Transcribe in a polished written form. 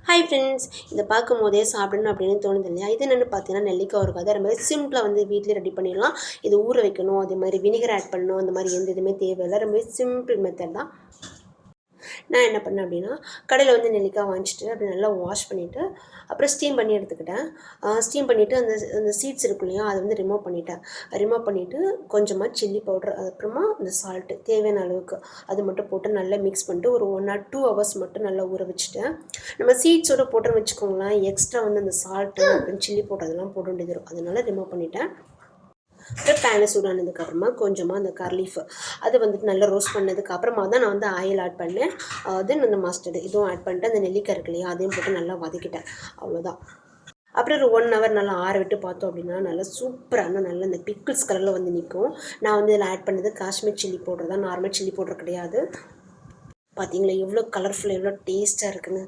Hi friends, இதை பார்க்கும்போதே சாப்பிடணும் அப்படின்னு தோணுது இல்லையா? இது என்னென்னு பார்த்தீங்கன்னா நெல்லிக்காய் ஊறுகாய். அது ரொம்ப சிம்பிளாக வந்து வீட்டிலே ரெடி பண்ணிடலாம். இது ஊற வைக்கணும், அதே மாதிரி வினிகர் ஆட் பண்ணணும், அந்த மாதிரி எந்த இதுவுமே தேவையில்லை. ரொம்ப சிம்பிள் மெத்தட் தான். நான் என்ன பண்ணேன் அப்படின்னா, கடையில் வந்து நெல்லிக்காய் வாங்கிச்சிட்டு அப்படி நல்லா வாஷ் பண்ணிவிட்டு அப்புறம் ஸ்டீம் பண்ணி எடுத்துக்கிட்டேன். ஸ்டீம் பண்ணிவிட்டு அந்த அந்த சீட்ஸ் இருக்கும் இல்லையா, அதை வந்து ரிமூவ் பண்ணிட்டேன். ரிமூவ் பண்ணிவிட்டு கொஞ்சமாக சில்லி பவுடர், அதுக்கப்புறமா இந்த சால்ட்டு தேவையான அளவுக்கு அது மட்டும் போட்டு நல்லா மிக்ஸ் பண்ணிட்டு ஒரு 1 or 2 hours மட்டும் நல்லா ஊற வச்சுட்டேன். நம்ம சீட்ஸோடு போட்டோன்னு வச்சுக்கோங்களேன், எக்ஸ்ட்ரா வந்து அந்த சால்ட்டு அப்புறம் சில்லி பவுடர் அதெல்லாம் போட வேண்டியது வரும். அதனால ரிமூவ் பண்ணிவிட்டேன். அப்புறம் பேனை சூடானதுக்கப்புறமா கொஞ்சமாக அந்த கர்லீஃப் அது வந்துட்டு நல்லா ரோஸ்ட் பண்ணதுக்கப்புறமா தான் நான் வந்து ஆயில் ஆட் பண்ணேன். தென் அந்த மஸ்டர்டு இதுவும் ஆட் பண்ணிட்டு அந்த நெல்லிக்காய் இருக்கு இல்லையா, அதையும் போட்டு நல்லா வதக்கிட்டேன். அவ்வளோதான். அப்புறம் ஒரு 1 hour நல்லா ஆற விட்டு பார்த்தோம் அப்படின்னா நல்லா சூப்பரான நல்ல இந்த பிக்கிள்ஸ் கலரில் வந்து நிற்கும். நான் வந்து இதில் ஆட் பண்ணது காஷ்மீர் சில்லி பவுடர் தான், நார்மல் சில்லி பவுடர் கிடையாது. பார்த்தீங்களா எவ்வளோ கலர்ஃபுல்லாக எவ்வளோ டேஸ்ட்டாக இருக்குன்னு.